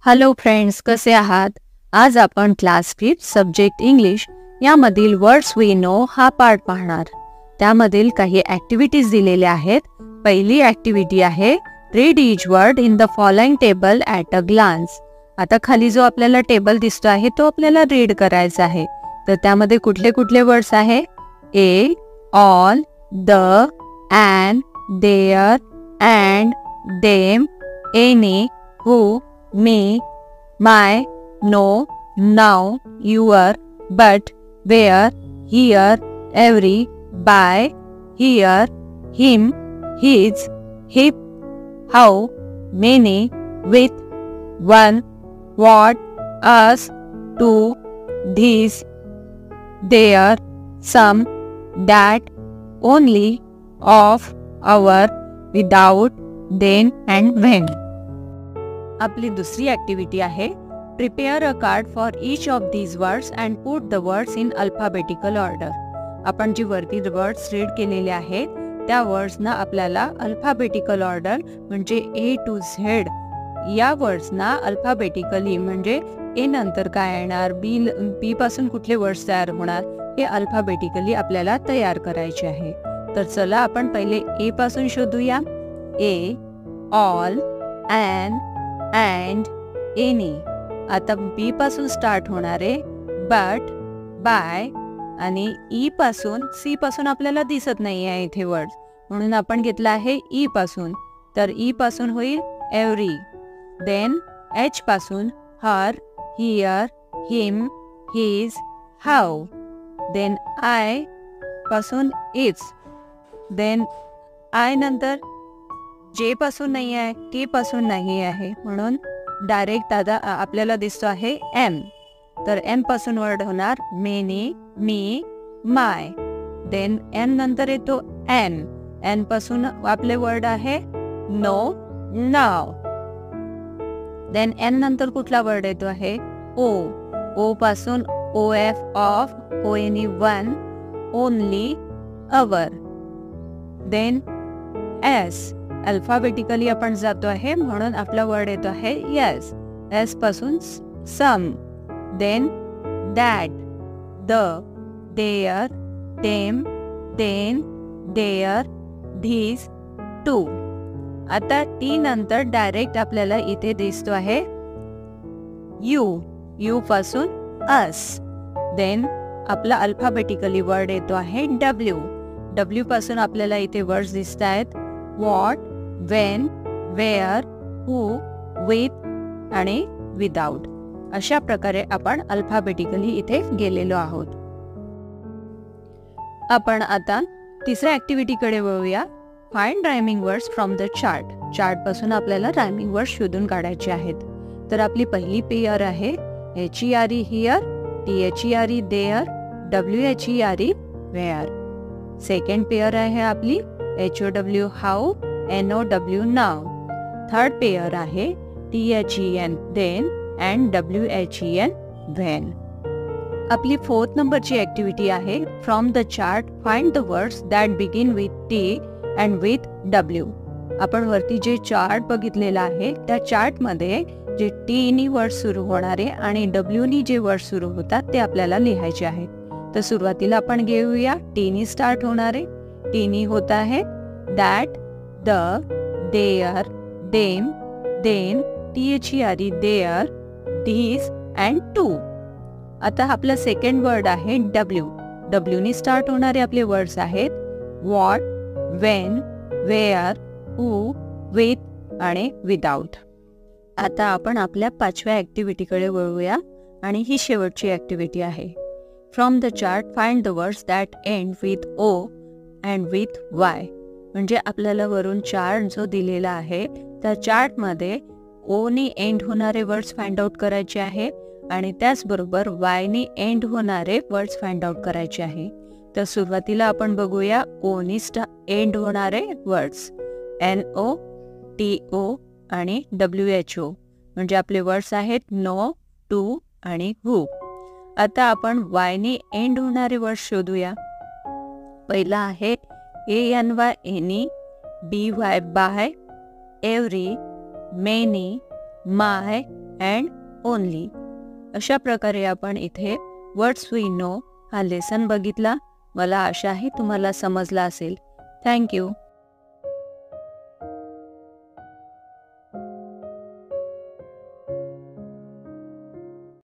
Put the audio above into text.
Hello friends, कसे आहात? आज आपण क्लास 5 सब्जेक्ट इंग्लिश यामधील वर्ड्स वी नो हा पार्ट पाहणार. त्यामधील काही ॲक्टिव्हिटीज दिलेल्या आहेत. पहिली ॲक्टिव्हिटी आहे read each word in the following table at a glance. आता खाली जो आपल्याला टेबल दिसतो आहे तो आपल्याला रीड करायचा आहे. तर त्यामध्ये कुठले कुठले वर्ड्स आहे? A, all, the, and, there, and, them, any, who, me, my, no, now, your, but, where, here, every, by, here, him, his, hip, how, many, with, one, what, us, two, these, there, some, that, only, of, our, without, then and when. आपली दुसरी activity आहे prepare a card for each of these words and put the words in alphabetical order. आपण जी वरती words read केलेले आहेत त्या वर्ड्सना आपल्याला alphabetical order म्हणजे ए टू झेड या वर्ड्सना अल्फाबेटिकली म्हणजे ए नंतर काय येणार, बी पासून कुठले वर्ड्स तयार होणार हे अल्फाबेटिकली आपल्याला तयार करायचे आहे. तर चला आपण पहिले ए पासून शोधूया. ए, ऑल, अँड, एनी. आता बी पासून स्टार्ट होणारे बट, बाय आणि ई पासून, सी पासून आपल्याला दिसत नाही आहे इथे वर्ड म्हणून आपण घेतला आहे ई पासून. तर ई पासून होईल एव्हरी. देन एच पासून her, here, him, his, how. Then I पासून इट्स. देन आय नंतर जे पासून नाही आहे, टी पासून नाही आहे म्हणून डायरेक्ट आता आपल्याला दिसतो आहे एम. तर एम पासून वर्ड होणार मेनी, मी, माय. देन एन नंतर येतो एन. एन पासून आपले वर्ड आहे नो, नाव. देन एन नंतर कुठला वर्ड येतो आहे ओ. ओ पासून O F, of, O N E, one, only, our. Then S. Alphabetically आपण जातो आहे म्हणून आपला वर्ड येतो आहे येस. एस पासून some. Then that, the, there, them, then, there, this, to. आता टी नंतर डायरेक्ट आपल्याला इथे दिसतो आहे यू. यू पासून अस. देन आपला अल्फाबेटिकली वर्ड येतो आहे डब्ल्यू. डब्ल्यू पासून आपल्याला इथे वर्ड्स दिसत आहेत what, when, where, who, with आणि विदाउट. अशा प्रकारे आपण अल्फाबेटिकली इथे गेलेलो आहोत. आपण आता तिसऱ्या ॲक्टिव्हिटीकडे वळूया. Find rhyming words from the chart. Chart पासून आपल्याला रायमिंग वर्ड्स शोधून काढायचे आहेत. तर आपली पहिली पेअर आहे H E R E here, T H E R E there, W H E R E where. Second pair आहे आपली H O W how, N O W now. Third pair आहे T H E N then and W H E N when. आपली fourth नंबरची activity आहे from the chart find the words that begin with T and with W. आपण वरती जे chart बघितलेला आहे त्या चार्टमध्ये जे टीनी वर्ड सुरू होणारे आणि डब्ल्यूनी जे वर्ड सुरू होतात ते आपल्याला लिहायचे आहेत. तर सुरुवातीला आपण घेऊया टीनी स्टार्ट होणारे. टीनी होता है that, the, there, them, then, T H E R E there, this and to. आता आपला सेकंड वर्ड आहे डब्ल्यू. डब्ल्यूनी स्टार्ट होणारे आपले वर्ड्स आहेत what, when, where, who, with आणि विदाउट. आता आपण आपल्या पाचव्या ॲक्टिव्हिटीकडे वळूया आणि ही शेवटची ॲक्टिव्हिटी आहे. From the chart find the words that end with O and with Y. म्हणजे आपल्याला वरून चार्ट जो दिलेला आहे त्या चार्टमध्ये ओनी एंड होणारे वर्ड्स फाइंड आउट करायचे आहे आणि त्याचबरोबर वायनी एंड होणारे वर्ड्स फाइंड आउट करायचे आहे. तर सुरुवातीला आपण बघूया ओनी एंड होणारे words N O, T O आणि डब्ल्यू एच ओ. म्हणजे आपले वर्ड्स आहेत नो, टू आणि हू. आता आपण वायनी एंड होणारे वर्ड्स शोधूया. पहिला आहे ANY any, BY by, every, many, my, and only. अशा प्रकारे आपण इथे वर्ड्स वी नो हा लेसन बघितला. मला आशा आहे तुम्हाला समजला असेल. थँक्यू.